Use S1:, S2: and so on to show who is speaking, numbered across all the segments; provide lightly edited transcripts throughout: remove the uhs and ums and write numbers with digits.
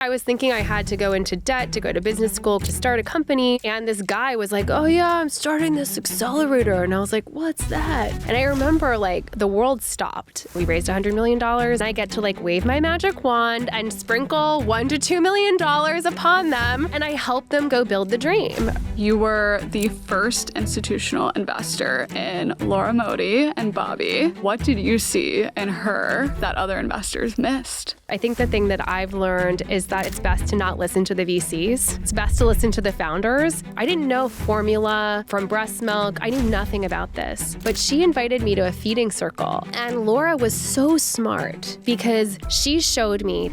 S1: I was thinking I had to go into debt to go to business school to start a company. And this guy was like, oh yeah, I'm starting this accelerator. And I was like, what's that? And I remember like the world stopped. We raised $100 million. And I get to like wave my magic wand and sprinkle $1 to $2 million upon them. And I help them go build the dream.
S2: You were the first institutional investor in Laura Modi and Bobbie. What did you see in her that other investors missed?
S1: I think the thing that I've learned is that it's best to not listen to the VCs. It's best to listen to the founders. I didn't know formula from breast milk. I knew nothing about this. But she invited me to a feeding circle. And Laura was so smart because she showed me.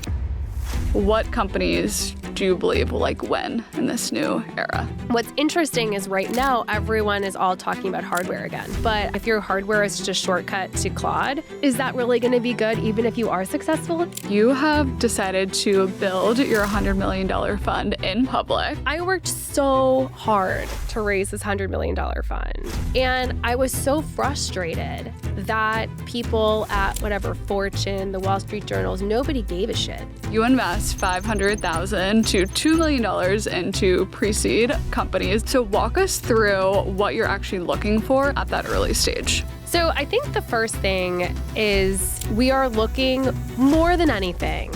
S2: What companies do you believe will win in this new era?
S1: What's interesting is right now, everyone is all talking about hardware again. But if your hardware is just a shortcut to Claude, is that really going to be good even if you are successful?
S2: You have decided to build your $100 million fund in public.
S1: I worked so hard to raise this $100 million fund. And I was so frustrated that people at whatever Fortune, the Wall Street Journals, nobody gave a shit.
S2: You invest $500,000 to $2 million into pre-seed companies. So walk us through what you're actually looking for at that early stage.
S1: So I think the first thing is we are looking more than anything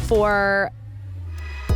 S1: for...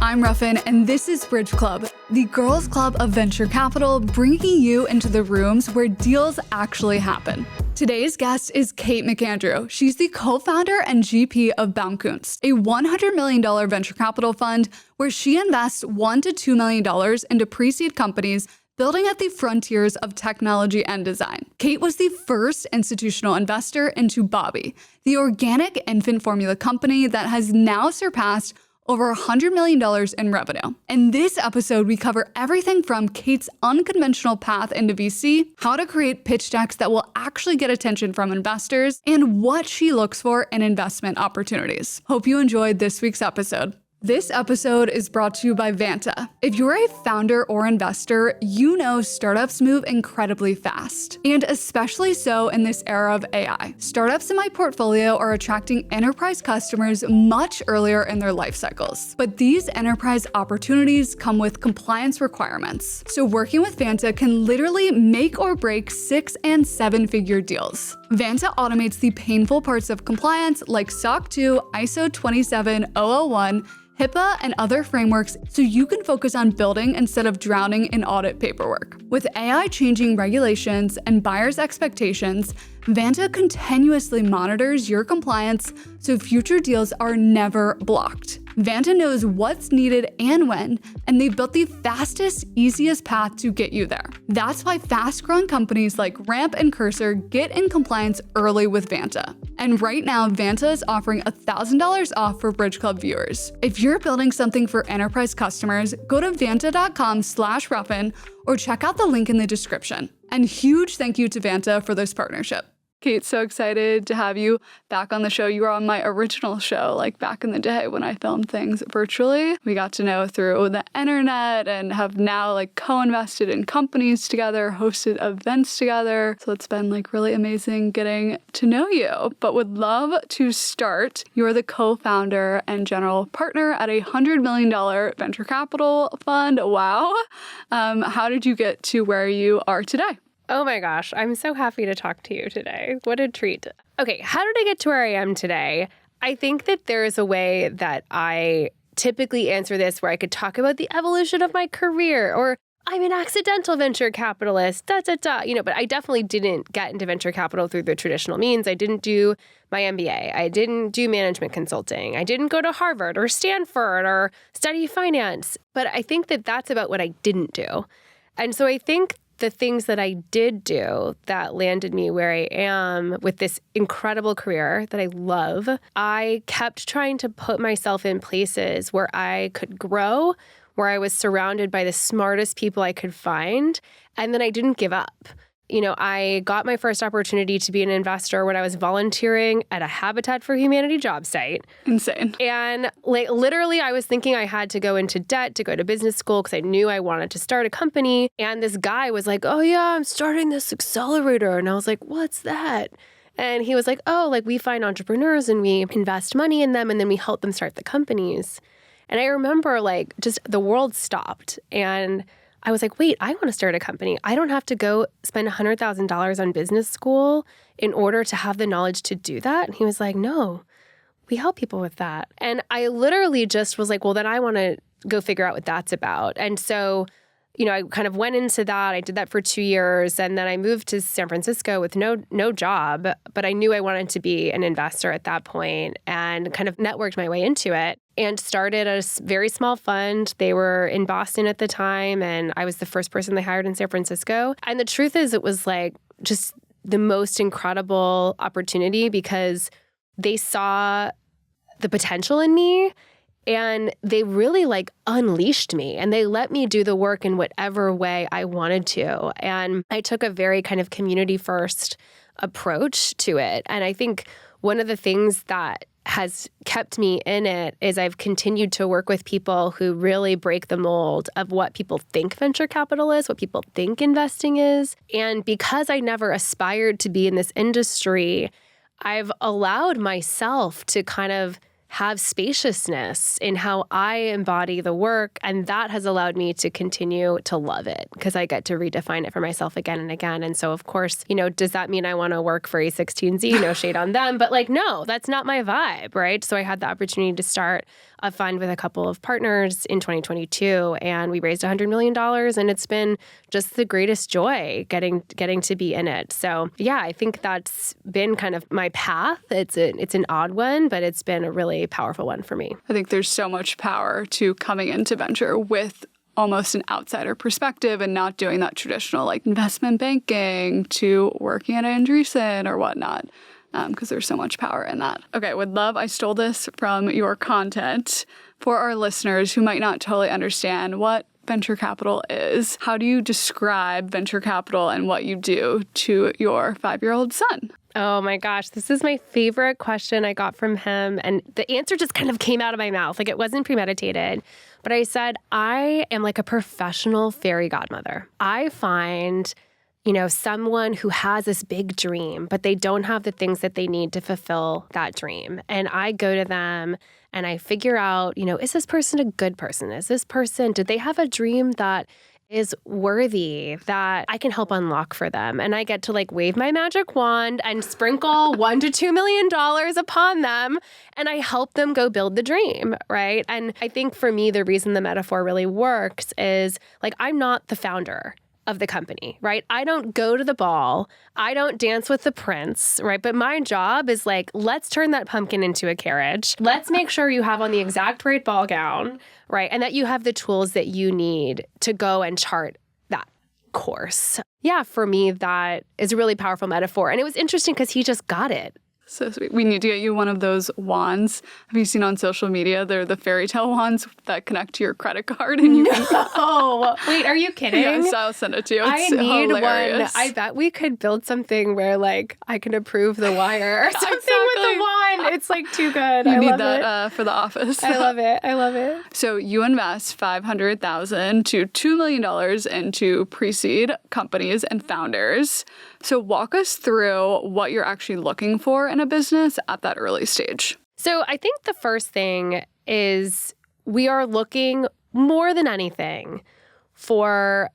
S2: I'm Ruffin, and this is Brydge Club, the girls' club of venture capital, bringing you into the rooms where deals actually happen. Today's guest is Kate McAndrew. She's the co-founder and GP of Baukunst, a $100 million venture capital fund where she invests $1 to $2 million into pre-seed companies building at the frontiers of technology and design. Kate was the first institutional investor into Bobbie, the organic infant formula company that has now surpassed over $100 million in revenue. In this episode, we cover everything from Kate's unconventional path into VC, how to create pitch decks that will actually get attention from investors, and what she looks for in investment opportunities. Hope you enjoyed this week's episode. This episode is brought to you by Vanta. If you're a founder or investor, you know startups move incredibly fast, and especially so in this era of AI. Startups in my portfolio are attracting enterprise customers much earlier in their life cycles. But these enterprise opportunities come with compliance requirements. So working with Vanta can literally make or break 6- and 7-figure deals. Vanta automates the painful parts of compliance like SOC 2, ISO 27001, HIPAA, and other frameworks so you can focus on building instead of drowning in audit paperwork. With AI changing regulations and buyers' expectations, Vanta continuously monitors your compliance so future deals are never blocked. Vanta knows what's needed and when, and they've built the fastest, easiest path to get you there. That's why fast-growing companies like Ramp and Cursor get in compliance early with Vanta. And right now, Vanta is offering $1,000 off for Brydge Club viewers. If you're building something for enterprise customers, go to vanta.com/Ruffin or check out the link in the description. And huge thank you to Vanta for this partnership. Kate, so excited to have you back on the show. You were on my original show, back in the day when I filmed things virtually. We got to know through the internet and have now co-invested in companies together, hosted events together. So it's been really amazing getting to know you. But would love to start. You're the co-founder and general partner at a $100 million venture capital fund. Wow. How did you get to where you are today?
S1: Oh my gosh, I'm so happy to talk to you today. What a treat. Okay, how did I get to where I am today? I think that there is a way that I typically answer this where I could talk about the evolution of my career, or I'm an accidental venture capitalist, but I definitely didn't get into venture capital through the traditional means. I didn't do my MBA. I didn't do management consulting. I didn't go to Harvard or Stanford or study finance. But I think that that's about what I didn't do. And so I think the things that I did do that landed me where I am with this incredible career that I love, I kept trying to put myself in places where I could grow, where I was surrounded by the smartest people I could find, and then I didn't give up. I got my first opportunity to be an investor when I was volunteering at a Habitat for Humanity job site.
S2: Insane.
S1: And literally, I was thinking I had to go into debt to go to business school because I knew I wanted to start a company. And this guy was like, oh yeah, I'm starting this accelerator. And I was like, what's that? And he was like, oh, we find entrepreneurs and we invest money in them and then we help them start the companies. And I remember like just the world stopped and I was like, wait, I want to start a company. I don't have to go spend $100,000 on business school in order to have the knowledge to do that. And he was like, no, we help people with that. And I literally just was like, well, then I want to go figure out what that's about. And so, I kind of went into that. I did that for 2 years. And then I moved to San Francisco with no job, but I knew I wanted to be an investor at that point and kind of networked my way into it and started a very small fund. They were in Boston at the time, and I was the first person they hired in San Francisco. And the truth is, it was like just the most incredible opportunity because they saw the potential in me. And they really like unleashed me and they let me do the work in whatever way I wanted to. And I took a very kind of community first approach to it. And I think one of the things that has kept me in it is I've continued to work with people who really break the mold of what people think venture capital is, what people think investing is. And because I never aspired to be in this industry, I've allowed myself to kind of have spaciousness in how I embody the work. And that has allowed me to continue to love it because I get to redefine it for myself again and again. And so, of course, does that mean I want to work for A16Z? No shade on them. But like, no, that's not my vibe, right? So I had the opportunity to start a fund with a couple of partners in 2022, and we raised $100 million, and it's been just the greatest joy getting to be in it. So yeah, I think that's been kind of my path. It's an odd one, but it's been a really powerful one for me.
S2: I think there's so much power to coming into venture with almost an outsider perspective and not doing that traditional like investment banking to working at Andreessen or whatnot. Because there's so much power in that. Okay, I stole this from your content. For our listeners who might not totally understand what venture capital is, how do you describe venture capital and what you do to your 5-year-old son?
S1: Oh my gosh, this is my favorite question I got from him. And the answer just kind of came out of my mouth. Like it wasn't premeditated. But I said, I am like a professional fairy godmother. I find someone who has this big dream, but they don't have the things that they need to fulfill that dream. And I go to them and I figure out, is this person a good person? Did they have a dream that is worthy that I can help unlock for them? And I get to like wave my magic wand and sprinkle $1 to $2 million upon them. And I help them go build the dream, right? And I think for me, the reason the metaphor really works is like, I'm not the founder of the company, right? I don't go to the ball. I don't dance with the prince, right? But my job is like, let's turn that pumpkin into a carriage. Let's make sure you have on the exact right ball gown, right? And that you have the tools that you need to go and chart that course. Yeah, for me, that is a really powerful metaphor. And it was interesting because he just got it.
S2: So sweet. We need to get you one of those wands. Have you seen on social media? They're the fairy tale wands that connect to your credit card. And you can...
S1: Oh, wait, are you kidding?
S2: Yes, I'll send it to you. It's
S1: I need
S2: hilarious.
S1: one. I bet we could build something where like I can approve the wire or something with the wand. It's like too good.
S2: You
S1: I
S2: need
S1: love
S2: that for the office.
S1: I love it.
S2: So you invest $500,000 to $2 million into pre-seed companies and founders. So walk us through what you're actually looking for in a business at that early stage.
S1: So I think the first thing is we are looking more than anything for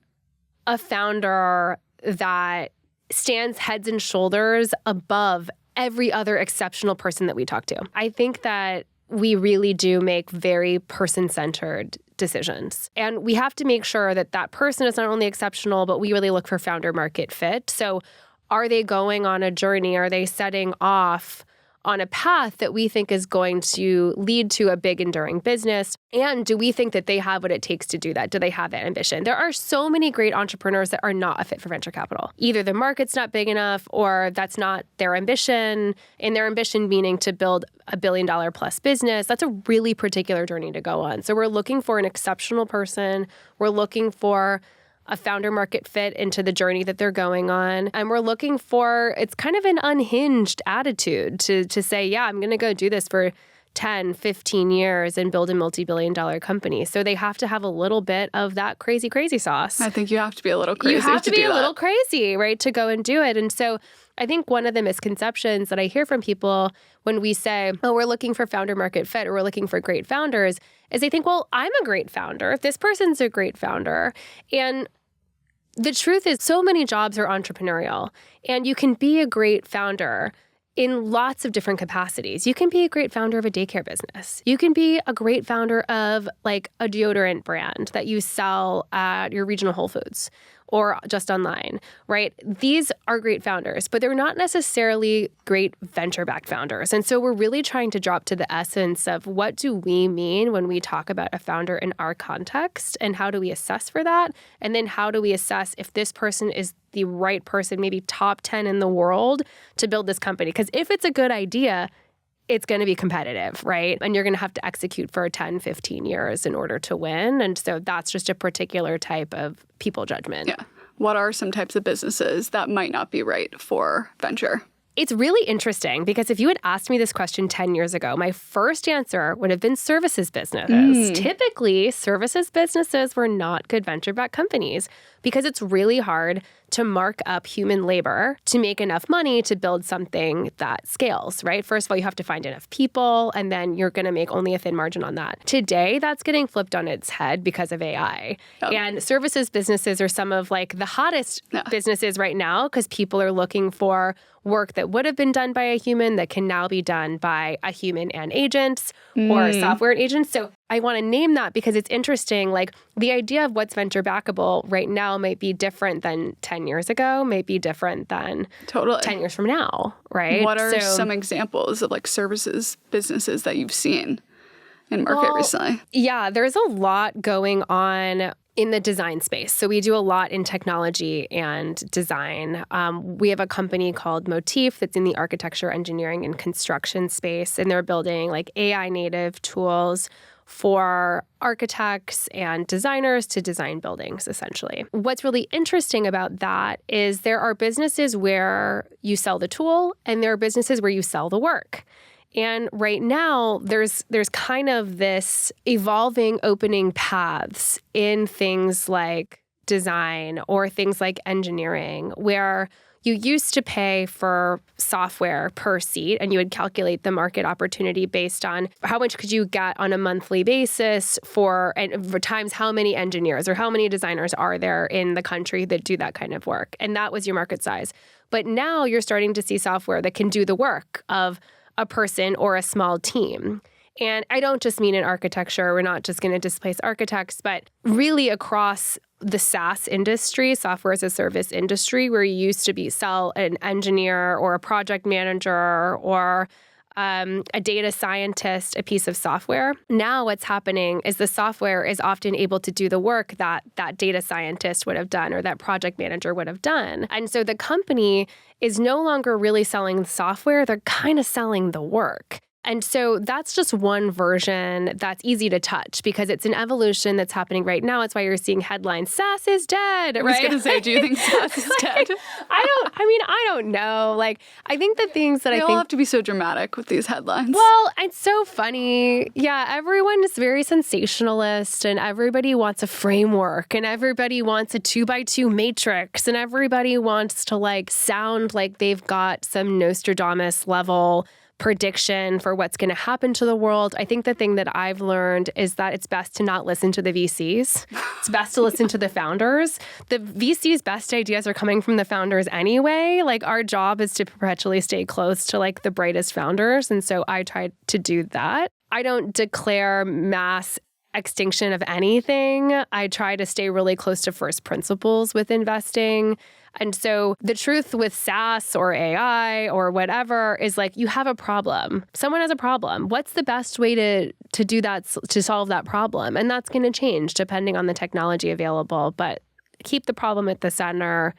S1: a founder that stands heads and shoulders above every other exceptional person that we talk to. I think that we really do make very person-centered decisions. And we have to make sure that that person is not only exceptional, but we really look for founder market fit. So are they going on a journey? Are they setting off on a path that we think is going to lead to a big enduring business? And do we think that they have what it takes to do that? Do they have that ambition? There are so many great entrepreneurs that are not a fit for venture capital. Either the market's not big enough or that's not their ambition, and their ambition meaning to build $1 billion plus business. That's a really particular journey to go on. So we're looking for an exceptional person. We're looking for a founder market fit into the journey that they're going on. And we're looking for, it's kind of an unhinged attitude to say, yeah, I'm going to go do this for 10, 15 years and build a multi-billion-dollar company. So they have to have a little bit of that crazy, crazy sauce.
S2: I think you have to be a little crazy.
S1: You have to be a
S2: that.
S1: little crazy, right, to go and do it. And so I think one of the misconceptions that I hear from people when we say, oh, we're looking for founder market fit or we're looking for great founders is they think, well, I'm a great founder. This person's a great founder. And the truth is so many jobs are entrepreneurial and you can be a great founder in lots of different capacities. You can be a great founder of a daycare business. You can be a great founder of like a deodorant brand that you sell at your regional Whole Foods or just online, right? These are great founders, but they're not necessarily great venture-backed founders. And so we're really trying to drop to the essence of what do we mean when we talk about a founder in our context and how do we assess for that? And then how do we assess if this person is the right person, maybe top 10 in the world to build this company? Because if it's a good idea, it's going to be competitive, right? And you're going to have to execute for 10, 15 years in order to win. And so that's just a particular type of people judgment.
S2: Yeah. What are some types of businesses that might not be right for venture?
S1: It's really interesting because if you had asked me this question 10 years ago, my first answer would have been services businesses. Typically, services businesses were not good venture-backed companies because it's really hard to mark up human labor to make enough money to build something that scales, right? First of all, you have to find enough people, and then you're going to make only a thin margin on that. Today, that's getting flipped on its head because of AI. And services businesses are some of like the hottest businesses right now because people are looking for work that would have been done by a human that can now be done by a human and agents or software and agents. So I want to name that because it's interesting. Like the idea of what's venture backable right now might be different than 10 years ago, might be different than 10 years from now, right?
S2: What are some examples of like services businesses that you've seen in market recently?
S1: Yeah, there's a lot going on in the design space. So we do a lot in technology and design. We have a company called Motif that's in the architecture, engineering, and construction space, and they're building like AI native tools for architects and designers to design buildings, essentially. What's really interesting about that is there are businesses where you sell the tool and there are businesses where you sell the work. And right now, there's kind of this evolving opening paths in things like design or things like engineering, where you used to pay for software per seat and you would calculate the market opportunity based on how much could you get on a monthly basis for times how many engineers or how many designers are there in the country that do that kind of work. And that was your market size. But now you're starting to see software that can do the work of a person or a small team. And I don't just mean in architecture. We're not just going to displace architects, but really across the SaaS industry, software as a service industry, where you used to sell an engineer or a project manager or a data scientist a piece of software. Now what's happening is the software is often able to do the work that that data scientist would have done or that project manager would have done. And so the company is no longer really selling the software. They're kind of selling the work. And so that's just one version that's easy to touch because it's an evolution that's happening right now. It's why you're seeing headlines, SaaS is dead, right?
S2: I was going to say, do you think SaaS is dead?
S1: I don't know. Like, I think the things that
S2: they all have to be so dramatic with these headlines.
S1: Well, it's so funny. Yeah, everyone is very sensationalist and everybody wants a framework and everybody wants a 2x2 matrix and everybody wants to like sound like they've got some Nostradamus level prediction for what's going to happen to the world. I think the thing that I've learned is that it's best to not listen to the VCs. It's best to listen to the founders. The VCs' best ideas are coming from the founders anyway. Like our job is to perpetually stay close to like the brightest founders. And so I try to do that. I don't declare mass extinction of anything. I try to stay really close to first principles with investing. And so the truth with SaaS or AI or whatever is like you have a problem. Someone has a problem. What's the best way to do that, to solve that problem? And that's going to change depending on the technology available. But keep the problem at the center,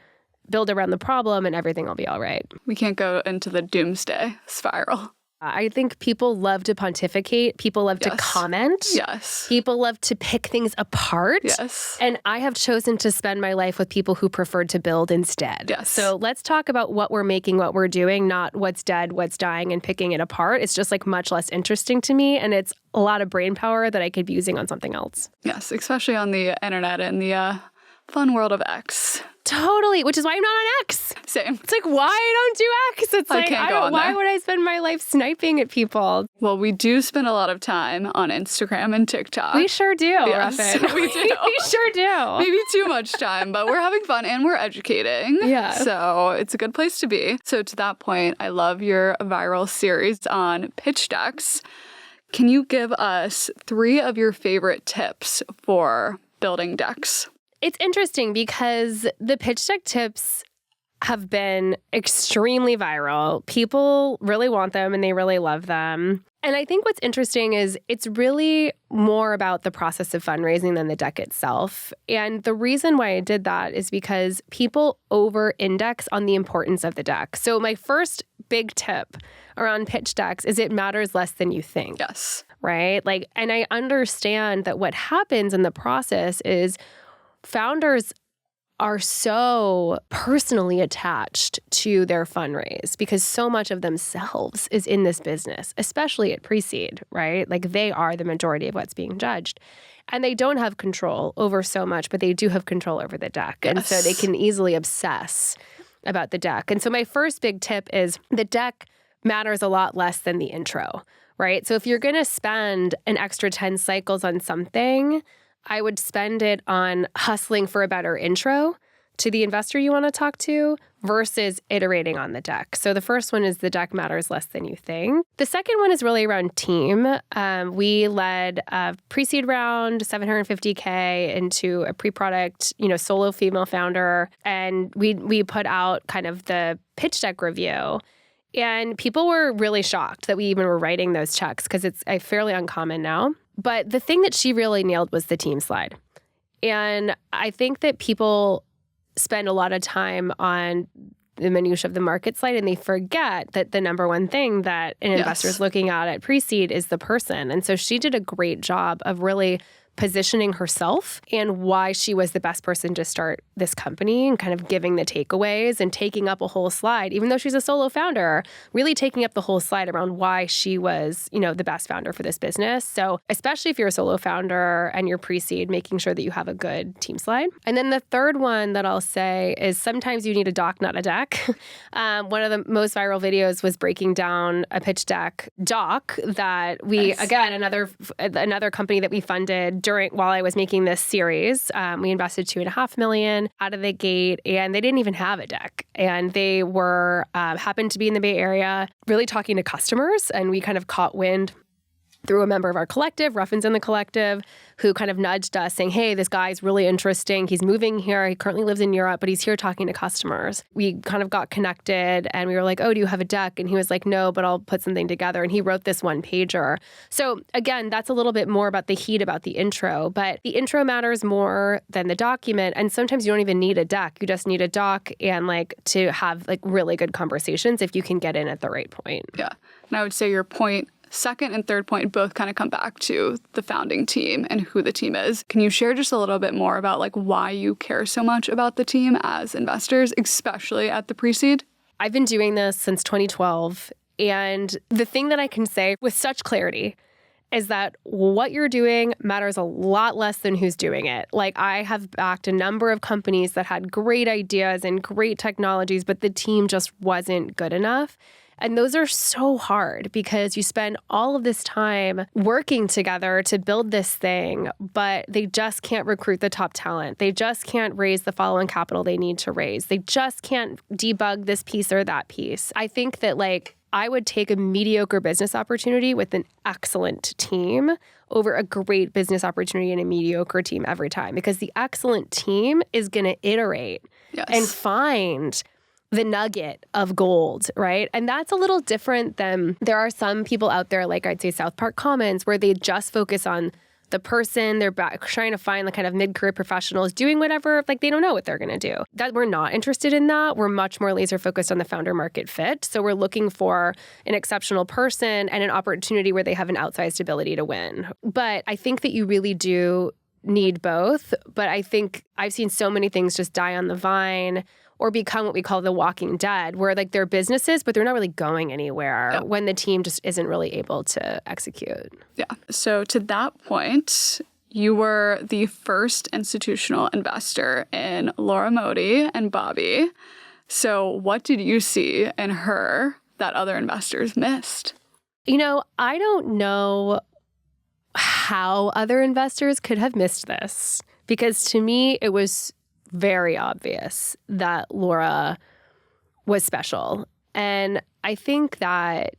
S1: build around the problem, and everything will be all right.
S2: We can't go into the doomsday spiral.
S1: I think people love to pontificate. People love to comment.
S2: Yes.
S1: People love to pick things apart.
S2: Yes.
S1: And I have chosen to spend my life with people who prefer to build instead.
S2: Yes.
S1: So let's talk about what we're making, what we're doing, not what's dead, what's dying, and picking it apart. It's just like much less interesting to me. And it's a lot of brain power that I could be using on something else.
S2: Yes, especially on the internet and the fun world of X.
S1: Totally, which is why I'm not on X.
S2: Same.
S1: It's like, why I don't do X? It's like, why would I spend my life sniping at people?
S2: Well, we do spend a lot of time on Instagram and TikTok.
S1: We sure do,
S2: yes,
S1: Ruffin.
S2: We do.
S1: We sure do.
S2: Maybe too much time, but we're having fun and we're educating.
S1: Yeah.
S2: So it's a good place to be. So to that point, I love your viral series on pitch decks. Can you give us 3 of your favorite tips for building decks?
S1: It's interesting because the pitch deck tips have been extremely viral. People really want them and they really love them. And I think what's interesting is it's really more about the process of fundraising than the deck itself. And the reason why I did that is because people over-index on the importance of the deck. So my first big tip around pitch decks is it matters less than you think.
S2: Yes.
S1: Right? And I understand that what happens in the process is founders are so personally attached to their fundraise because so much of themselves is in this business, especially at pre-seed, right? Like they are the majority of what's being judged. And they don't have control over so much, but they do have control over the deck.
S2: Yes.
S1: And so they can easily obsess about the deck. And so my first big tip is the deck matters a lot less than the intro, right? So if you're going to spend an extra 10 cycles on something, I would spend it on hustling for a better intro to the investor you want to talk to versus iterating on the deck. So the first one is the deck matters less than you think. The second one is really around team. We led a pre-seed round, $750K into a pre-product, solo female founder. And we put out kind of the pitch deck review. And people were really shocked that we even were writing those checks because it's fairly uncommon now. But the thing that she really nailed was the team slide. And I think that people spend a lot of time on the minutiae of the market slide and they forget that the number one thing that an investor is looking at pre-seed is the person. And so she did a great job of really positioning herself and why she was the best person to start this company and kind of giving the takeaways and taking up a whole slide, even though she's a solo founder, really taking up the whole slide around why she was, the best founder for this business. So especially if you're a solo founder and you're pre-seed, making sure that you have a good team slide. And then the third one that I'll say is sometimes you need a doc, not a deck. One of the most viral videos was breaking down a pitch deck doc that we, again, another company that we funded while I was making this series. We invested $2.5 million out of the gate, and they didn't even have a deck. And they were happened to be in the Bay Area, really talking to customers, and we kind of caught wind through a member of our collective, Ruffin's in the collective, who kind of nudged us saying, hey, this guy's really interesting. He's moving here. He currently lives in Europe, but he's here talking to customers. We kind of got connected and we were like, oh, do you have a deck? And he was like, no, but I'll put something together. And he wrote this one pager. So again, that's a little bit more about the heat about the intro, but the intro matters more than the document. And sometimes you don't even need a deck. You just need a doc and to have really good conversations if you can get in at the right point.
S2: Yeah. And I would say your point second and third point both kind of come back to the founding team and who the team is. Can you share just a little bit more about why you care so much about the team as investors, especially at the pre-seed?
S1: I've been doing this since 2012. And the thing that I can say with such clarity is that what you're doing matters a lot less than who's doing it. I have backed a number of companies that had great ideas and great technologies, but the team just wasn't good enough. And those are so hard because you spend all of this time working together to build this thing, but they just can't recruit the top talent. They just can't raise the follow-on capital they need to raise. They just can't debug this piece or that piece. I think that I would take a mediocre business opportunity with an excellent team over a great business opportunity and a mediocre team every time because the excellent team is going to iterate and find the nugget of gold, right? And that's a little different than there are some people out there, I'd say South Park Commons, where they just focus on the person. They're trying to find the kind of mid-career professionals doing whatever. Like, they don't know what they're going to do. That we're not interested in that. We're much more laser focused on the founder market fit. So we're looking for an exceptional person and an opportunity where they have an outsized ability to win. But I think that you really do need both. But I think I've seen so many things just die on the vine or become what we call the walking dead, where like they're businesses, but they're not really going anywhere when the team just isn't really able to execute.
S2: Yeah. So to that point, you were the first institutional investor in Laura Modi and Bobbie. So what did you see in her that other investors missed?
S1: You know, I don't know how other investors could have missed this, because to me, it was very obvious that Laura was special. And I think that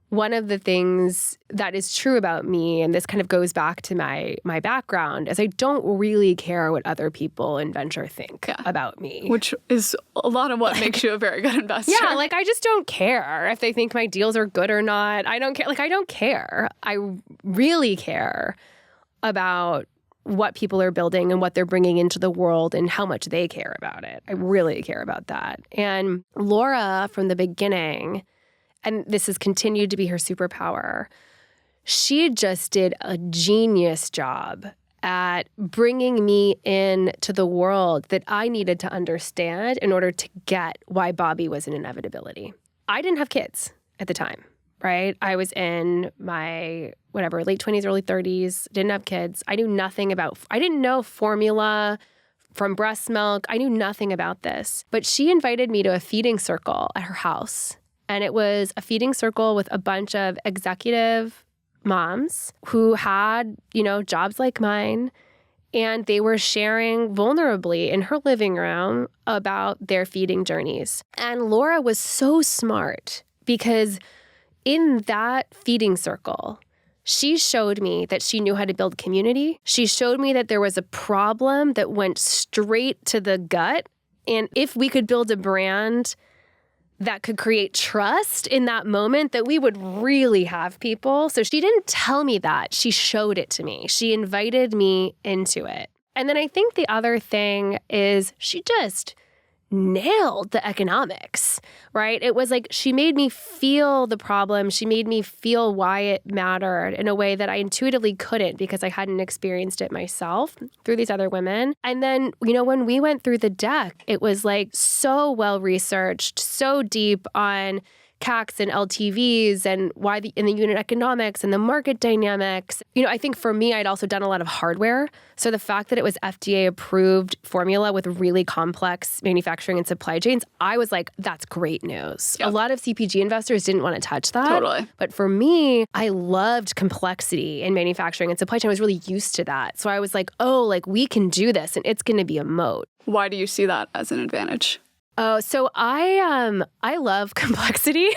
S1: one of the things that is true about me, and this kind of goes back to my background, is I don't really care what other people in venture think about me.
S2: Which is a lot of what makes you a very good investor.
S1: Yeah, like I just don't care if they think my deals are good or not. I don't care. Like I don't care. I really care about what people are building and what they're bringing into the world and how much they care about it. I really care about that. And Laura, from the beginning, and this has continued to be her superpower, she just did a genius job at bringing me into the world that I needed to understand in order to get why Bobbie was an inevitability. I didn't have kids at the time, right? I was in my, late 20s, early 30s, didn't have kids. I didn't know formula from breast milk. I knew nothing about this. But she invited me to a feeding circle at her house. And it was a feeding circle with a bunch of executive moms who had, jobs like mine. And they were sharing vulnerably in her living room about their feeding journeys. And Laura was so smart because in that feeding circle, she showed me that she knew how to build community. She showed me that there was a problem that went straight to the gut. And if we could build a brand that could create trust in that moment, that we would really have people. So she didn't tell me that. She showed it to me. She invited me into it. And then I think the other thing is she just nailed the economics, right? It was like she made me feel the problem. She made me feel why it mattered in a way that I intuitively couldn't because I hadn't experienced it myself through these other women. And then, when we went through the deck, it was like so well researched, so deep on CACs and LTVs and in the unit economics and the market dynamics. I think for me, I'd also done a lot of hardware. So the fact that it was FDA approved formula with really complex manufacturing and supply chains, I was like, that's great news. Yep. A lot of CPG investors didn't want to touch that.
S2: Totally.
S1: But for me, I loved complexity in manufacturing and supply chain. I was really used to that. So I was like, we can do this and it's going to be a moat.
S2: Why do you see that as an advantage?
S1: Oh, so I love complexity.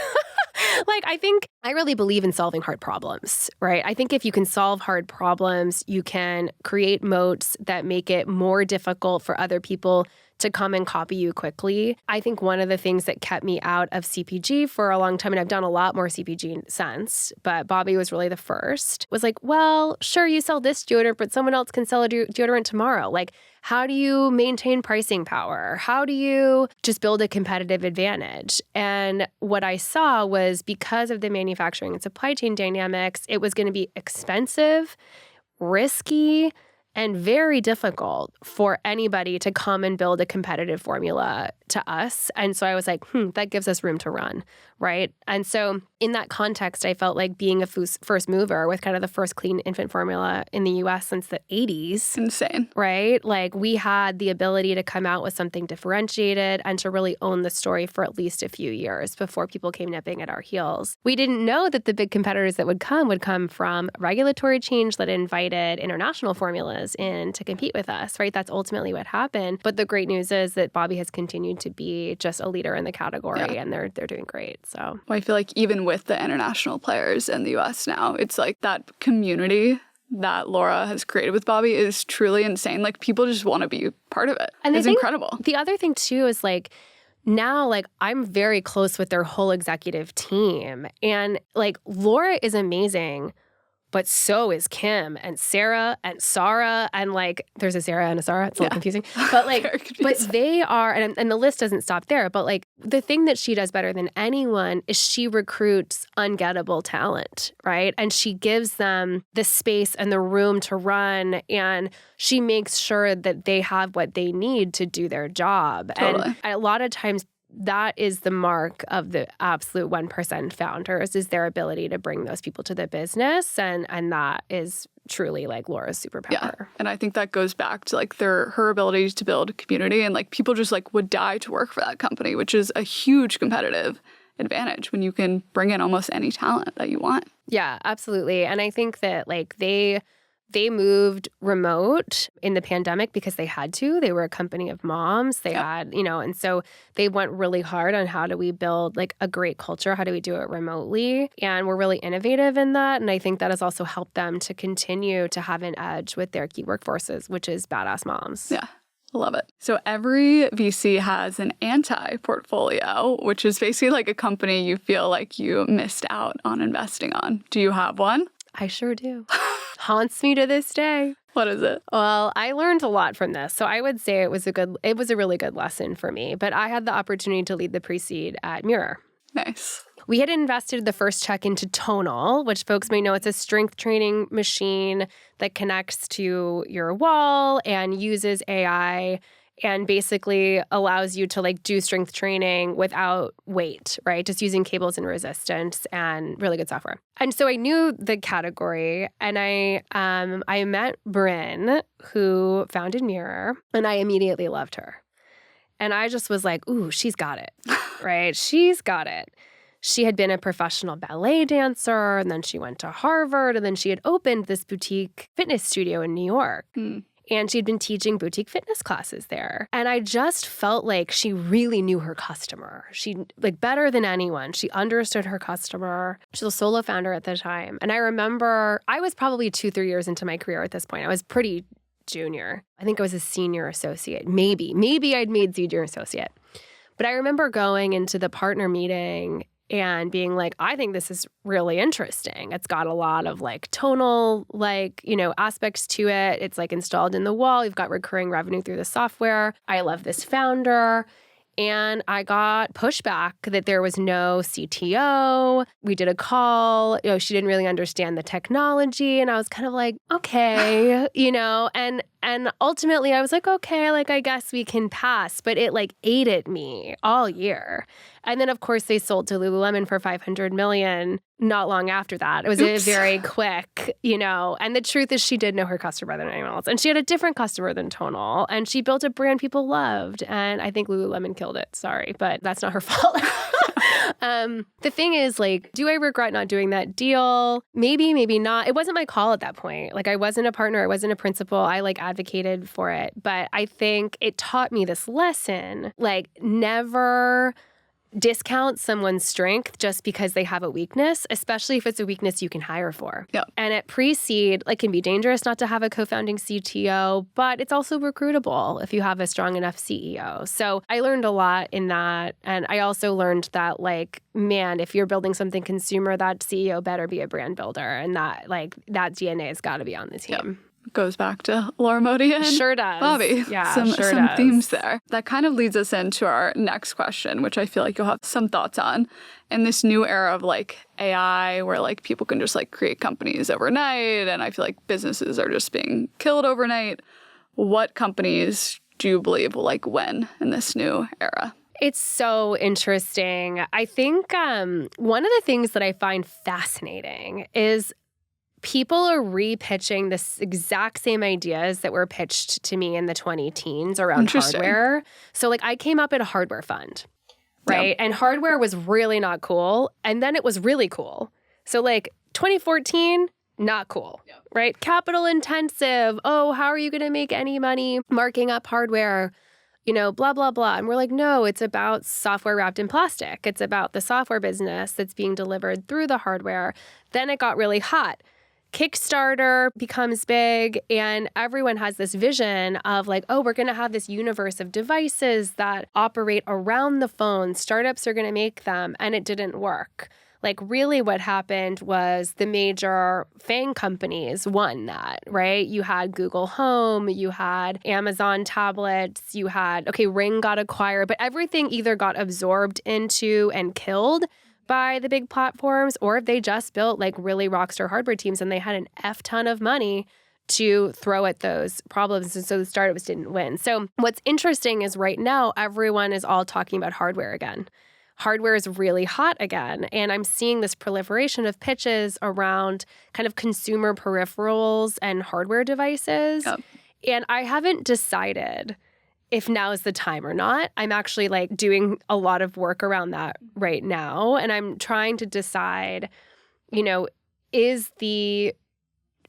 S1: I think I really believe in solving hard problems, right? I think if you can solve hard problems, you can create moats that make it more difficult for other people to come and copy you quickly. I think one of the things that kept me out of CPG for a long time, and I've done a lot more CPG since, but Bobbie was really the first, was like, well, sure, you sell this deodorant, but someone else can sell a deodorant tomorrow. Like, how do you maintain pricing power? How do you just build a competitive advantage? And what I saw was because of the manufacturing and supply chain dynamics, it was going to be expensive, risky, and very difficult for anybody to come and build a competitive formula to us. And so I was like, that gives us room to run, right? And so in that context, I felt like being a first mover with kind of the first clean infant formula in the US since the 80s.
S2: Insane.
S1: Right? Like we had the ability to come out with something differentiated and to really own the story for at least a few years before people came nipping at our heels. We didn't know that the big competitors that would come from regulatory change that invited international formulas in to compete with us, right? That's ultimately what happened. But the great news is that Bobbie has continued to be just a leader in the category and they're doing great. So
S2: I feel like even with the international players in the US now, it's like that community that Laura has created with Bobbie is truly insane. Like people just want to be part of it. And it's incredible.
S1: The other thing too is like now, like I'm very close with their whole executive team and like Laura is amazing. but so is Kim and Sarah and Sarah. And like, there's a Sarah and a Sarah. It's a little confusing. But like, but they are, and the list doesn't stop there. But like, the thing that she does better than anyone is she recruits ungettable talent, right? And she gives them the space and the room to run. And she makes sure that they have what they need to do their job.
S2: Totally.
S1: And a lot of times, that is the mark of the absolute 1% founders, is their ability to bring those people to the business. And that is truly like Laura's superpower.
S2: Yeah. And I think that goes back to like her ability to build community, and like people just like would die to work for that company, which is a huge competitive advantage when you can bring in almost any talent that you want.
S1: Yeah, absolutely. And I think that like they moved remote in the pandemic because they had to. They were a company of moms. They had, and so they went really hard on how do we build like a great culture? How do we do it remotely? And we're really innovative in that. And I think that has also helped them to continue to have an edge with their key workforces, which is badass moms.
S2: Yeah. Love it. So every VC has an anti-portfolio, which is basically like a company you feel like you missed out on investing on. Do you have one?
S1: I sure do. Haunts me to this day.
S2: What is it?
S1: Well, I learned a lot from this. So I would say it was a really good lesson for me. But I had the opportunity to lead the pre-seed at Mirror.
S2: Nice.
S1: We had invested the first check into Tonal, which folks may know it's a strength training machine that connects to your wall and uses AI and basically allows you to like do strength training without weight, right? Just using cables and resistance, and really good software. And so I knew the category, and I met Bryn, who founded Mirror, and I immediately loved her. And I just was like, ooh, she's got it, right? She's got it. She had been a professional ballet dancer, and then she went to Harvard, and then she had opened this boutique fitness studio in New York. And she'd been teaching boutique fitness classes there. And I just felt like she really knew her customer. She, like, better than anyone. She understood her customer. She was a solo founder at the time. And I remember I was probably 2-3 years into my career at this point. I was pretty junior. I think I was a senior associate. Maybe I'd made senior associate. But I remember going into the partner meeting and being like, I think this is really interesting. It's got a lot of like tonal, like, aspects to it. It's like installed in the wall. You've got recurring revenue through the software. I love this founder. And I got pushback that there was no CTO. We did a call. She didn't really understand the technology. And I was kind of like, okay, and ultimately I was like, okay, like, I guess we can pass. But it like ate at me all year. And then, of course, they sold to Lululemon for $500 million not long after that. It was a very quick, and the truth is she did know her customer better than anyone else. And she had a different customer than Tonal. And she built a brand people loved. And I think Lululemon killed it. Sorry, but that's not her fault. The thing is, like, do I regret not doing that deal? Maybe, maybe not. It wasn't my call at that point. Like, I wasn't a partner. I wasn't a principal. I, like, advocated for it. But I think it taught me this lesson, like, never discount someone's strength just because they have a weakness, especially if it's a weakness you can hire for.
S2: Yep.
S1: And at pre-seed, it can be dangerous not to have a co-founding CTO, but it's also recruitable if you have a strong enough CEO. So I learned a lot in that. And I also learned that, like, man, if you're building something consumer, that CEO better be a brand builder. And that DNA has got to be on the team.
S2: Yep. Goes back to Laura Modi and
S1: sure does.
S2: Bobbie.
S1: Yeah,
S2: some
S1: does.
S2: themes there. That kind of leads us into our next question, which I feel like you'll have some thoughts on. In this new era of like AI, where like people can just like create companies overnight, and I feel like businesses are just being killed overnight. What companies do you believe will like win in this new era?
S1: It's so interesting. I think one of the things that I find fascinating is people are repitching this exact same ideas that were pitched to me in the 2010s around hardware. So like I came up at a hardware fund, right? Yep. And hardware was really not cool. And then it was really cool. So like 2014, not cool, right? Capital intensive. Oh, how are you going to make any money marking up hardware? Blah, blah, blah. And we're like, no, it's about software wrapped in plastic. It's about the software business that's being delivered through the hardware. Then it got really hot. Kickstarter becomes big, and everyone has this vision of like, oh, we're going to have this universe of devices that operate around the phone. Startups are going to make them, and it didn't work. Like, really what happened was the major FANG companies won that, right? You had Google Home, you had Amazon tablets, you had, Ring got acquired, but everything either got absorbed into and killed by the big platforms, or if they just built like really rockstar hardware teams and they had an F ton of money to throw at those problems. And so the startups didn't win. So what's interesting is right now, everyone is all talking about hardware again. Hardware is really hot again. And I'm seeing this proliferation of pitches around kind of consumer peripherals and hardware devices. Yep. And I haven't decided if now is the time or not. I'm actually like doing a lot of work around that right now. And I'm trying to decide, is the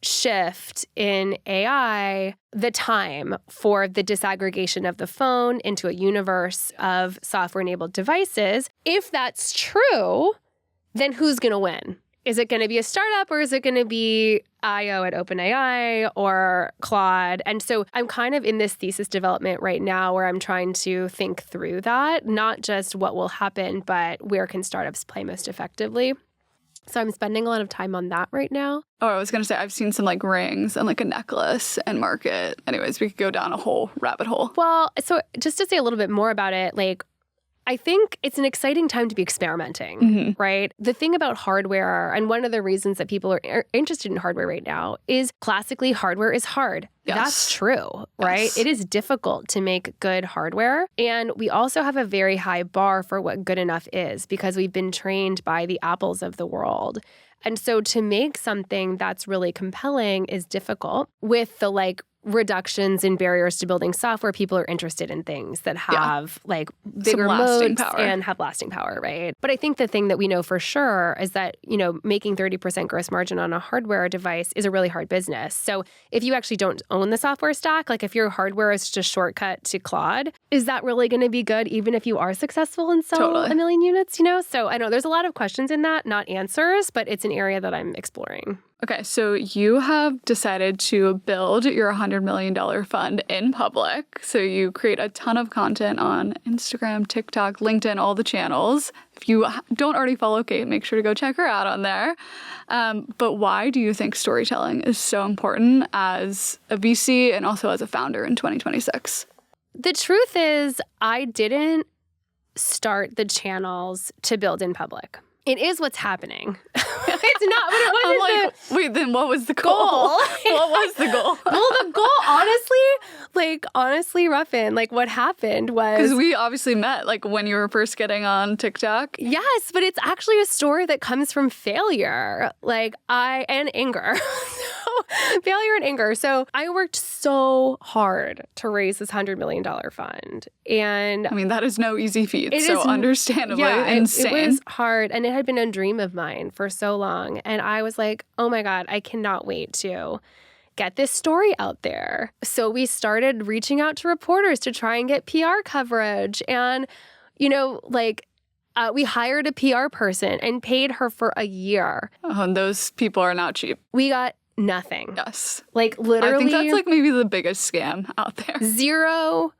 S1: shift in AI the time for the disaggregation of the phone into a universe of software-enabled devices? If that's true, then who's going to win? Is it going to be a startup or is it going to be IO at OpenAI or Claude? And so I'm kind of in this thesis development right now where I'm trying to think through that, not just what will happen, but where can startups play most effectively. So I'm spending a lot of time on that right now.
S2: Oh, I was going to say, I've seen some like rings and like a necklace and market. Anyways, we could go down a whole rabbit hole.
S1: Well, so just to say a little bit more about it, like, I think it's an exciting time to be experimenting, right? The thing about hardware, and one of the reasons that people are interested in hardware right now, is classically hardware is hard. Yes. That's true, right? Yes. It is difficult to make good hardware. And we also have a very high bar for what good enough is because we've been trained by the Apples of the world. And so to make something that's really compelling is difficult. With the like reductions in barriers to building software, people are interested in things that have like bigger moats and have lasting power, right? But I think the thing that we know for sure is that, making 30% gross margin on a hardware device is a really hard business. So if you actually don't own the software stack, like if your hardware is just a shortcut to Claude, is that really going to be good even if you are successful and sell a million units, So I know there's a lot of questions in that, not answers, but it's an area that I'm exploring.
S2: Okay, so you have decided to build your $100 million fund in public. So you create a ton of content on Instagram, TikTok, LinkedIn, all the channels. If you don't already follow Kate, make sure to go check her out on there. But why do you think storytelling is so important as a VC and also as a founder in 2026?
S1: The truth is, I didn't start the channels to build in public. It is what's happening. It's not, but it wasn't
S2: wait, then what was the goal? What was the goal?
S1: Well, the goal, honestly, Ruffin, like what happened was...
S2: Because we obviously met, like when you were first getting on TikTok.
S1: Yes, but it's actually a story that comes from failure, and anger. Failure and anger. So I worked so hard to raise this $100 million fund. And
S2: I mean, that is no easy feat. So understandably insane.
S1: It was hard. And it had been a dream of mine for so long. And I was like, oh my God, I cannot wait to get this story out there. So we started reaching out to reporters to try and get PR coverage. And, we hired a PR person and paid her for a year.
S2: Oh, and those people are not cheap.
S1: We got nothing.
S2: Yes.
S1: Like literally.
S2: I think that's like maybe the biggest scam out there.
S1: 0%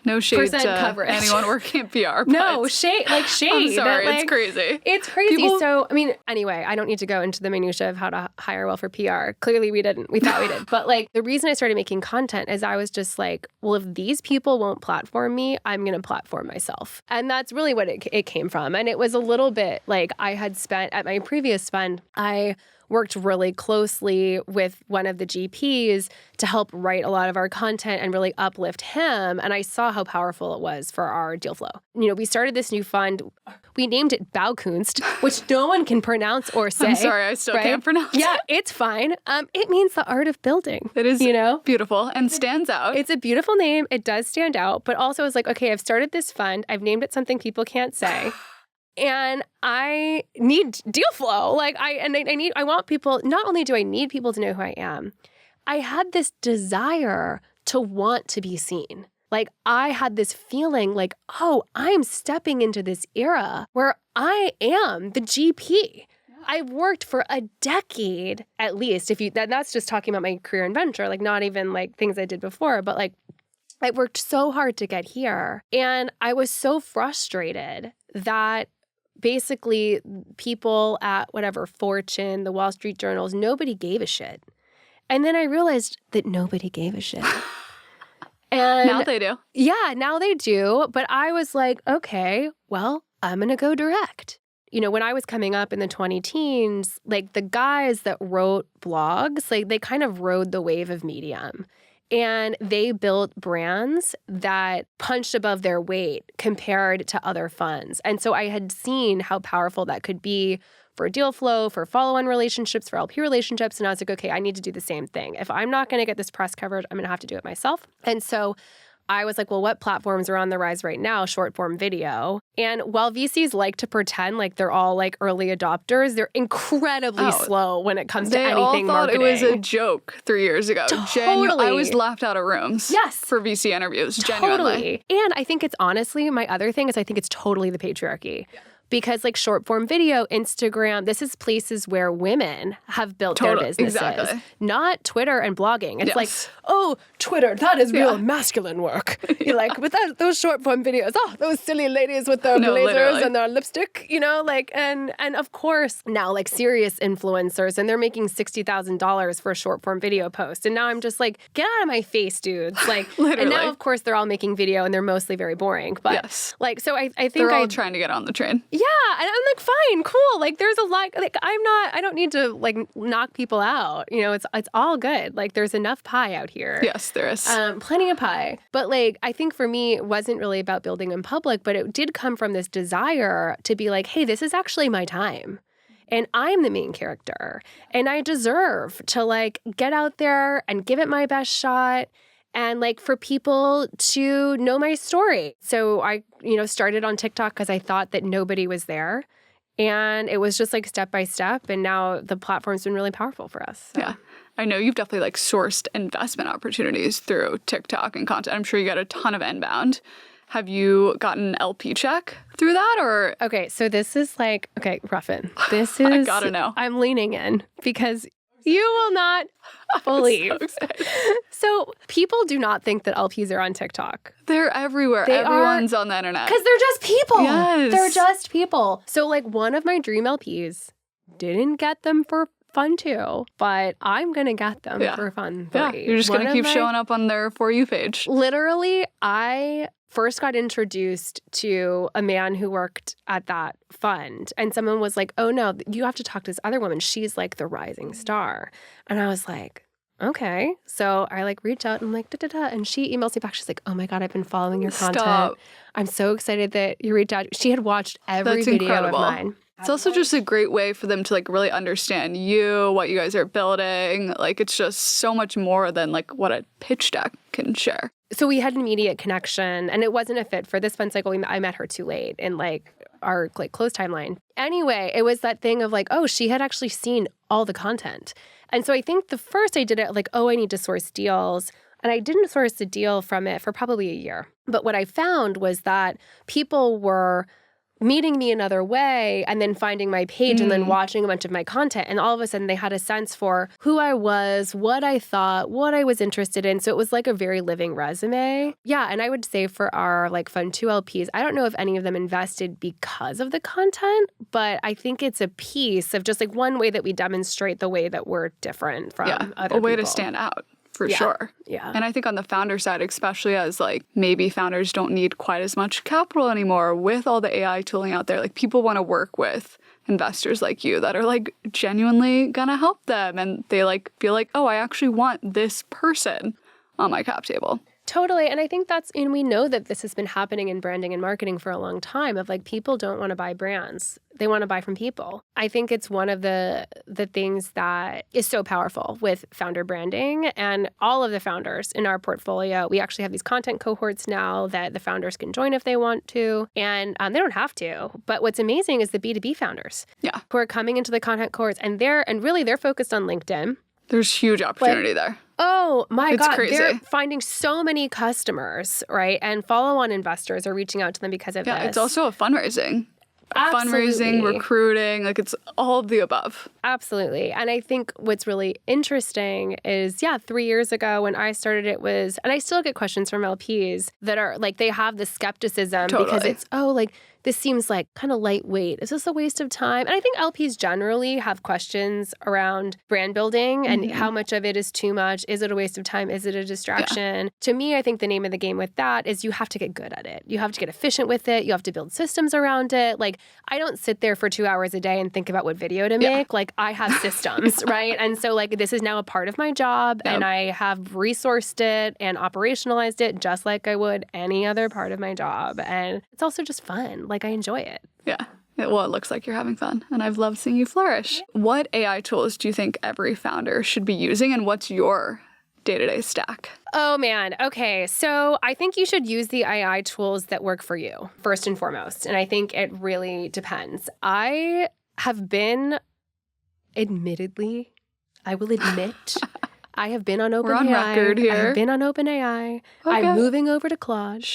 S2: no shade to
S1: coverage.
S2: Anyone working at PR.
S1: No, shade.
S2: I'm sorry, it's crazy.
S1: It's crazy. So, anyway, I don't need to go into the minutia of how to hire well for PR. Clearly we didn't. We thought we did. But the reason I started making content is I was just like, well, if these people won't platform me, I'm going to platform myself. And that's really what it came from. And it was a little bit like I had spent at my previous fund, I worked really closely with one of the GPs to help write a lot of our content and really uplift him. And I saw how powerful it was for our deal flow. We started this new fund. We named it Baukunst, which no one can pronounce or say.
S2: I'm sorry, I still can't pronounce it.
S1: Yeah, it's fine. It means the art of building.
S2: It is beautiful and stands out.
S1: It's a beautiful name. It does stand out. But also it's like, okay, I've started this fund. I've named it something people can't say. And I need deal flow. I want people, not only do I need people to know who I am, I had this desire to want to be seen. I had this feeling like, oh, I'm stepping into this era where I am the GP. I've worked for a decade, at least, that's just talking about my career in venture, not even things I did before, but I worked so hard to get here. And I was so frustrated that basically people at whatever, Fortune, the Wall Street Journals, nobody gave a shit. And then I realized that nobody gave a shit. And
S2: Now they do.
S1: Yeah, now they do. But I was like, okay, well, I'm going to go direct. You know, when I was coming up in the 20-teens, like the guys that wrote blogs, like they kind of rode the wave of Medium. And they built brands that punched above their weight compared to other funds. And so I had seen how powerful that could be for deal flow, for follow-on relationships, for LP relationships. And I was like, okay, I need to do the same thing. If I'm not going to get this press coverage, I'm going to have to do it myself. And so I was like, well, what platforms are on the rise right now? Short form video. And while VCs like to pretend like they're all like early adopters, they're incredibly slow when it comes to anything marketing. They all thought
S2: it was a joke 3 years ago.
S1: Totally.
S2: I was laughed out of rooms for VC interviews, genuinely.
S1: And I think it's honestly, my other thing is I think it's totally the patriarchy. Yeah. Because like short form video, Instagram, this is places where women have built their businesses, not Twitter and blogging. It's like, oh, Twitter, that is real masculine work. You're like, with those short form videos, oh, those silly ladies with their blazers and their lipstick, you know, like, and of course now like serious influencers and they're making $60,000 for a short form video post. And now I'm just like, get out of my face, dudes. Like, and now of course they're all making video and they're mostly very boring. But like, so I think
S2: they're all trying to get on the train.
S1: Yeah, and I'm like, fine, cool. Like, there's a lot. Like, I don't need to like knock people out. You know, it's all good. Like, there's enough pie out here.
S2: Yes, there is.
S1: Plenty of pie. But like, I think for me, it wasn't really about building in public, but it did come from this desire to be like, hey, this is actually my time. And I'm the main character. And I deserve to like get out there and give it my best shot. And like for people to know my story. So I, started on TikTok because I thought that nobody was there. And it was just like step by step. And now the platform's been really powerful for us. So.
S2: Yeah. I know you've definitely like sourced investment opportunities through TikTok and content. I'm sure you got a ton of inbound. Have you gotten an LP check through that or?
S1: Okay. So this is like, okay, Ruffin, this is,
S2: I gotta know.
S1: I'm leaning in because you will not believe. So people do not think that LPs are on TikTok.
S2: They're everywhere. Everyone's on the internet.
S1: Because they're just people.
S2: Yes.
S1: They're just people. So like one of my dream LPs didn't get them for fun too, but I'm going to get them for fun three.
S2: Yeah, you're just going to keep showing up on their For You page.
S1: Literally, I first got introduced to a man who worked at that fund. And someone was like, oh no, you have to talk to this other woman. She's like the rising star. And I was like, okay. So I like reach out and I'm like, da-da-da. And she emails me back. She's like, oh my God, I've been following your content. I'm so excited that you reached out. She had watched every video of mine.
S2: It's also just a great way for them to like really understand you, what you guys are building. Like it's just so much more than like what a pitch deck can share.
S1: So we had an immediate connection and it wasn't a fit for this fund cycle. I met her too late in like our like close timeline. Anyway, it was that thing of like, oh, she had actually seen all the content. And so I think the first I did it like, oh, I need to source deals. And I didn't source a deal from it for probably a year. But what I found was that people were meeting me another way and then finding my page and then watching a bunch of my content. And all of a sudden they had a sense for who I was, what I thought, what I was interested in. So it was like a very living resume. Yeah. And I would say for our like Fund 2 LPs, I don't know if any of them invested because of the content, but I think it's a piece of just like one way that we demonstrate the way that we're different from other people.
S2: A way to stand out. For sure.
S1: Yeah.
S2: And I think on the founder side, especially as like maybe founders don't need quite as much capital anymore with all the AI tooling out there, like people want to work with investors like you that are like genuinely gonna help them. And they like feel like, oh, I actually want this person on my cap table.
S1: Totally. And I think and we know that this has been happening in branding and marketing for a long time of like people don't want to buy brands. They want to buy from people. I think it's one of the things that is so powerful with founder branding and all of the founders in our portfolio. We actually have these content cohorts now that the founders can join if they want to. And they don't have to. But what's amazing is the B2B founders who are coming into the content cohorts and they're focused on LinkedIn.
S2: There's huge opportunity there.
S1: Oh my God.
S2: Crazy.
S1: They're finding so many customers, right? And follow-on investors are reaching out to them because of this.
S2: Yeah, it's also a fundraising.
S1: Absolutely.
S2: Fundraising, recruiting, like it's all of the above.
S1: Absolutely. And I think what's really interesting is, 3 years ago when I started and I still get questions from LPs that are like, they have the skepticism because it's, this seems like kind of lightweight. Is this a waste of time? And I think LPs generally have questions around brand building and how much of it is too much. Is it a waste of time? Is it a distraction? Yeah. To me, I think the name of the game with that is you have to get good at it. You have to get efficient with it. You have to build systems around it. Like, I don't sit there for 2 hours a day and think about what video to make. Like, I have systems, right? And so, like, this is now a part of my job, and I have resourced it and operationalized it just like I would any other part of my job. And it's also just fun. Like, I enjoy it.
S2: Yeah. Well, it looks like you're having fun, and I've loved seeing you flourish. What AI tools do you think every founder should be using, and what's your day-to-day stack?
S1: Oh, man. Okay. So I think you should use the AI tools that work for you, first and foremost. And I think it really depends. I have been, admittedly, I will admit, I have been on OpenAI.
S2: We're on record here.
S1: I have been on OpenAI. Okay. I'm moving over to Claude.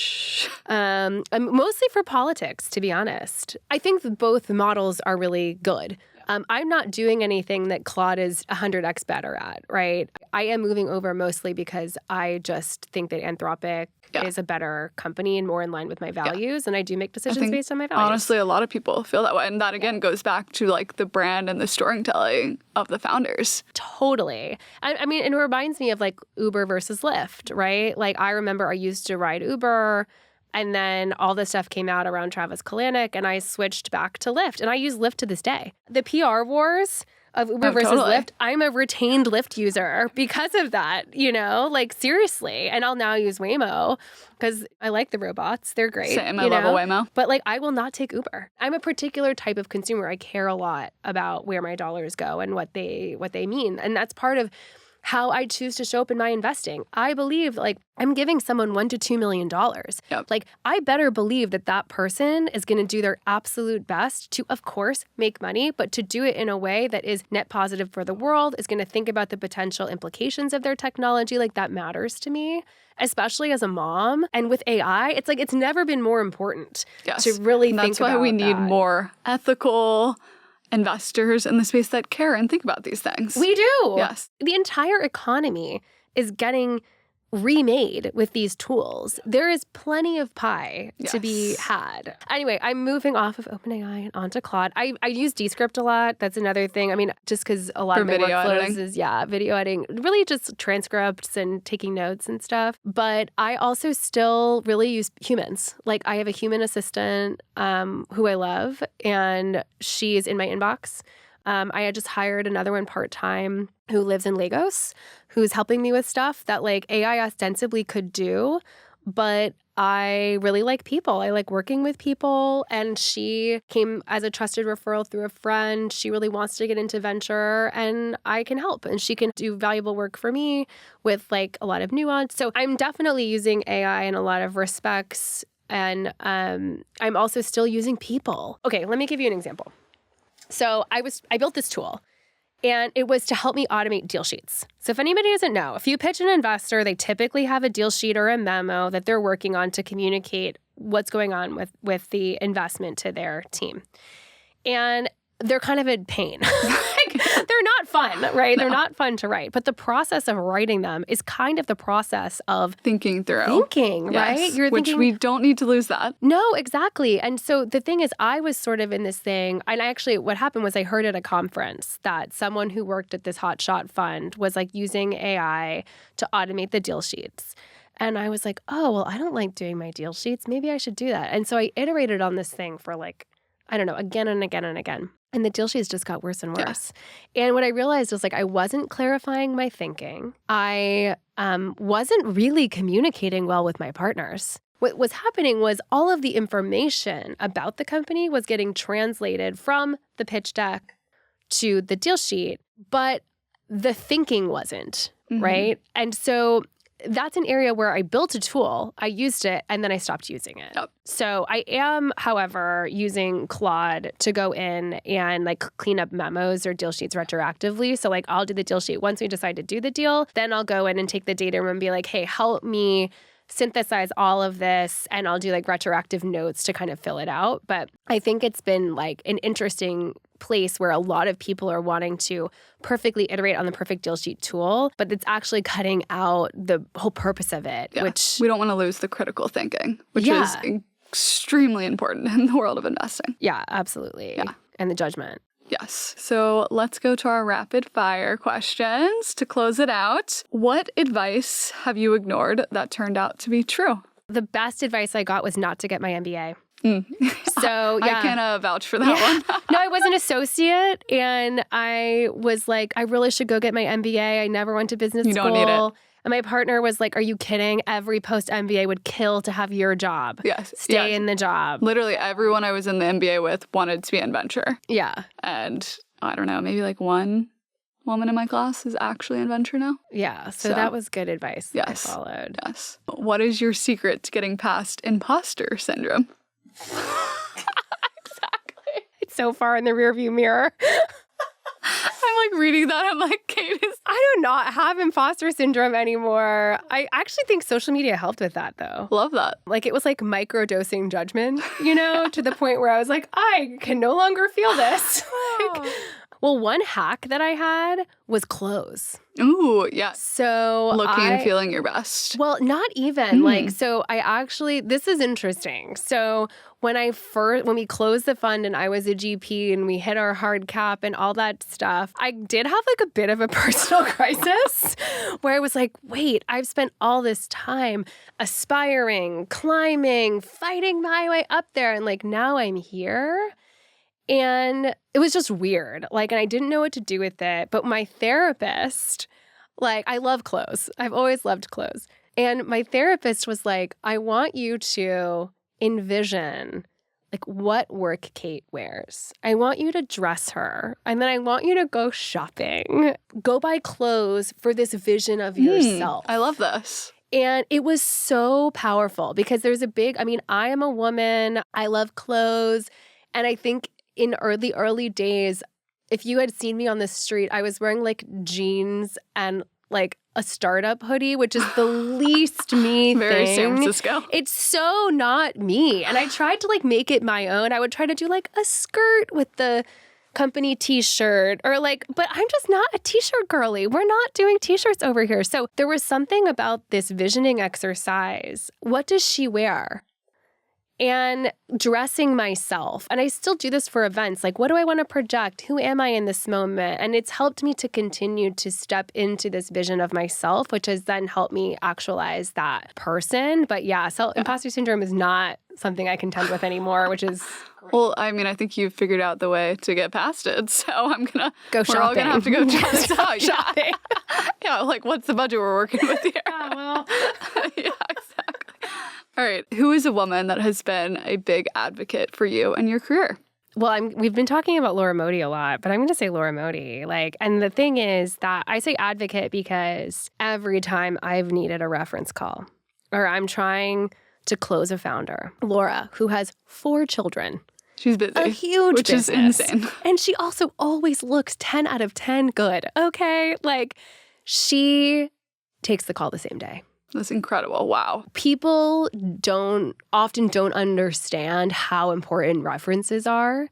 S1: Mostly for politics, to be honest. I think both models are really good. I'm not doing anything that Claude is 100x better at, right? I am moving over mostly because I just think that Anthropic is a better company and more in line with my values, and I do make decisions based on my values.
S2: Honestly, a lot of people feel that way, and that, again, goes back to, like, the brand and the storytelling of the founders.
S1: Totally. I mean, it reminds me of, like, Uber versus Lyft, right? Like, I remember I used to ride Uber, and then all this stuff came out around Travis Kalanick, and I switched back to Lyft. And I use Lyft to this day. The PR wars of Uber versus Lyft, I'm a retained Lyft user because of that, you know? Like, seriously. And I'll now use Waymo because I like the robots. They're great.
S2: Same. I love a Waymo.
S1: But, like, I will not take Uber. I'm a particular type of consumer. I care a lot about where my dollars go and what they mean. And that's part of how I choose to show up in my investing. I believe, like, I'm giving someone $1 to $2 million.
S2: Yep.
S1: Like, I better believe that that person is going to do their absolute best to, of course, make money, but to do it in a way that is net positive for the world, is going to think about the potential implications of their technology. Like, that matters to me, especially as a mom. And with AI, it's like, it's never been more important to really think about that.
S2: That's why we need more ethical investors in the space that care and think about these things.
S1: We do.
S2: Yes.
S1: The entire economy is getting remade with these tools. There is plenty of pie to be had. Anyway, I'm moving off of OpenAI and onto Claude. I use Descript a lot. That's another thing. I mean, just because a lot of my workflows is, video editing, really just transcripts and taking notes and stuff. But I also still really use humans. Like, I have a human assistant who I love, and she is in my inbox. I had just hired another one part-time who lives in Lagos, who's helping me with stuff that, like, AI ostensibly could do, but I really like people. I like working with people, and she came as a trusted referral through a friend. She really wants to get into venture, and I can help, and she can do valuable work for me with, like, a lot of nuance. So I'm definitely using AI in a lot of respects, and I'm also still using people. Okay, let me give you an example. So I built this tool, and it was to help me automate deal sheets. So if anybody doesn't know, if you pitch an investor, they typically have a deal sheet or a memo that they're working on to communicate what's going on with the investment to their team. And they're kind of a pain. They're not fun, right? No. They're not fun to write. But the process of writing them is kind of the process of
S2: thinking through.
S1: Right? You're
S2: Which we don't need to lose that.
S1: No, exactly. And so the thing is, I was sort of in this thing, and actually what happened was I heard at a conference that someone who worked at this hotshot fund was, like, using AI to automate the deal sheets. And I was like, oh, well, I don't like doing my deal sheets. Maybe I should do that. And so I iterated on this thing for, like, I don't know, again and again and again. And the deal sheets just got worse and worse. Yeah. And what I realized was, like, I wasn't clarifying my thinking. I wasn't really communicating well with my partners. What was happening was all of the information about the company was getting translated from the pitch deck to the deal sheet, but the thinking wasn't, right? And so that's an area where I built a tool, I used it, and then I stopped using it. Yep. So I am, however, using Claude to go in and, like, clean up memos or deal sheets retroactively. So, like, I'll do the deal sheet. Once we decide to do the deal, then I'll go in and take the data room and be like, hey, help me synthesize all of this, and I'll do, like, retroactive notes to kind of fill it out. But I think it's been, like, an interesting place where a lot of people are wanting to perfectly iterate on the perfect deal sheet tool, but it's actually cutting out the whole purpose of it, which
S2: we don't want to lose the critical thinking, which is extremely important in the world of investing.
S1: Yeah, absolutely.
S2: Yeah.
S1: And the judgment.
S2: Yes. So let's go to our rapid fire questions to close it out. What advice have you ignored that turned out to be true?
S1: The best advice I got was not to get my MBA. So, yeah.
S2: I can vouch for that one.
S1: No, I was an associate, and I was like, I really should go get my MBA. I never went to business school.
S2: You don't need it.
S1: And my partner was like, are you kidding? Every post-MBA would kill to have your job.
S2: Yes.
S1: Stay in the job.
S2: Literally everyone I was in the MBA with wanted to be in venture.
S1: Yeah.
S2: And I don't know, maybe like one woman in my class is actually in venture now.
S1: Yeah. So that was good advice that I followed.
S2: Yes. What is your secret to getting past imposter syndrome?
S1: Exactly. It's so far in the rearview mirror.
S2: I'm like reading that. I'm like, Kate is.
S1: I do not have imposter syndrome anymore. I actually think social media helped with that, though.
S2: Love that.
S1: Like, it was like microdosing judgment, you know, to the point where I was like, I can no longer feel this. Well, one hack that I had was clothes.
S2: Ooh, yes.
S1: So
S2: looking and feeling your best.
S1: Well, not even. Like, so I actually, this is interesting. So when we closed the fund and I was a GP and we hit our hard cap and all that stuff, I did have like a bit of a personal crisis where I was like, wait, I've spent all this time aspiring, climbing, fighting my way up there. And like, now I'm here. And it was just weird. Like, and I didn't know what to do with it. But my therapist, like, I love clothes. I've always loved clothes. And my therapist was like, I want you to envision, like, what work Kate wears. I want you to dress her. And then I want you to go shopping. Go buy clothes for this vision of yourself.
S2: I love this.
S1: And it was so powerful because there's I am a woman. I love clothes. And I think in early days, if you had seen me on the street, I was wearing like jeans and like a startup hoodie, which is the least me
S2: Very
S1: thing.
S2: San Francisco.
S1: It's so not me. And I tried to like make it my own. I would try to do like a skirt with the company t-shirt or like, but I'm just not a t-shirt girly. We're not doing t-shirts over here. So there was something about this visioning exercise. What does she wear? And dressing myself. And I still do this for events. Like, what do I want to project? Who am I in this moment? And it's helped me to continue to step into this vision of myself, which has then helped me actualize that person. But yeah, imposter syndrome is not something I contend with anymore, which is great.
S2: Well, I mean, I think you've figured out the way to get past it. So I'm going to
S1: go shopping.
S2: We're all going to have to go try this out.
S1: Shopping.
S2: Yeah, like what's the budget we're working with here?
S1: Yeah, well.
S2: Yeah, exactly. All right. Who is a woman that has been a big advocate for you and your career?
S1: Well, we've been talking about Laura Modi a lot, but I'm going to say Laura Modi. Like, and the thing is that I say advocate because every time I've needed a reference call or I'm trying to close a founder, Laura, who has 4 children.
S2: She's busy.
S1: A huge
S2: which
S1: business.
S2: Is insane.
S1: And she also always looks 10 out of 10 good. Okay? Like, she takes the call the same day.
S2: That's incredible. Wow.
S1: People often don't understand how important references are.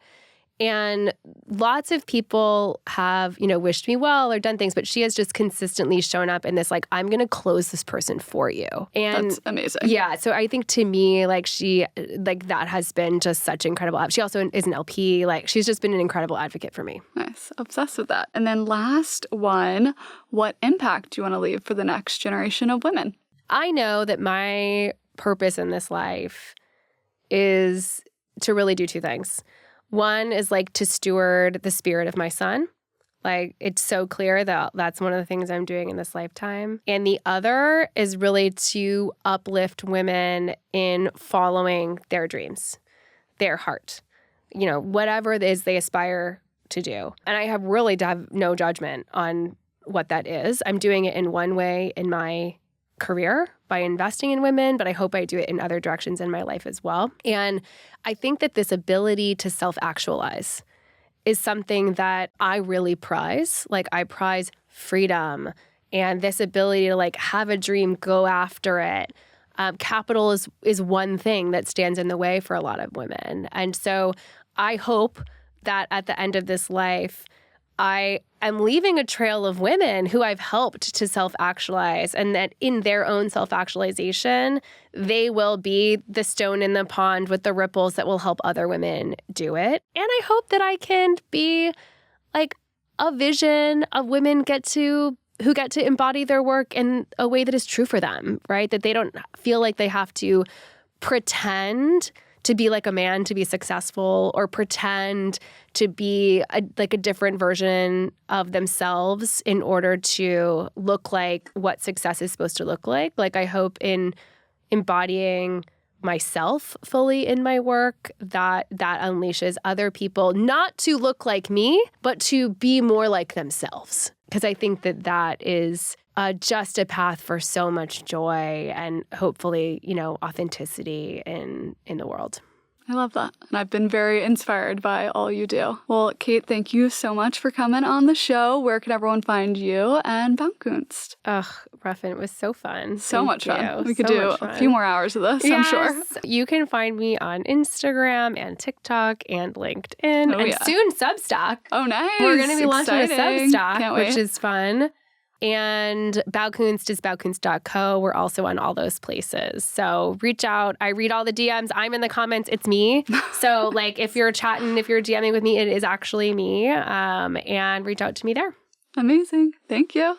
S1: And lots of people have, wished me well or done things, but she has just consistently shown up in this, like, I'm going to close this person for you. And
S2: that's amazing.
S1: Yeah. So I think to me, like, that has been just such incredible. She also is an LP. Like, she's just been an incredible advocate for me.
S2: Nice. Obsessed with that. And then last one, what impact do you want to leave for the next generation of women?
S1: I know that my purpose in this life is to really do 2 things. One is like to steward the spirit of my son. Like, it's so clear that that's one of the things I'm doing in this lifetime. And the other is really to uplift women in following their dreams, their heart, whatever it is they aspire to do. And I have really no judgment on what that is. I'm doing it in one way in my career by investing in women, but I hope I do it in other directions in my life as well. And I think that this ability to self-actualize is something that I really prize. Like, I prize freedom and this ability to like have a dream, go after it. Capital is one thing that stands in the way for a lot of women. And so I hope that at the end of this life, I am leaving a trail of women who I've helped to self-actualize, and that in their own self-actualization, they will be the stone in the pond with the ripples that will help other women do it. And I hope that I can be like a vision of women who get to embody their work in a way that is true for them, right? That they don't feel like they have to pretend to be like a man to be successful, or pretend to be a different version of themselves in order to look like what success is supposed to look like. Like, I hope in embodying myself fully in my work, that unleashes other people not to look like me, but to be more like themselves. Because I think that is just a path for so much joy and hopefully, authenticity in the world.
S2: I love that. And I've been very inspired by all you do. Well, Kate, thank you so much for coming on the show. Where can everyone find you and Baukunst?
S1: Ugh, Ruffin, it was so fun.
S2: So much fun. We could do a few more hours of this, I'm sure.
S1: You can find me on Instagram and TikTok and LinkedIn and soon Substack.
S2: Oh, nice.
S1: We're going to be launching a Substack,
S2: Can't wait.
S1: Which is fun. And Baukunst is baukunst.co. We're also on all those places. So reach out. I read all the DMs. I'm in the comments. It's me. So if you're chatting, if you're DMing with me, it is actually me. And reach out to me there.
S2: Amazing. Thank you.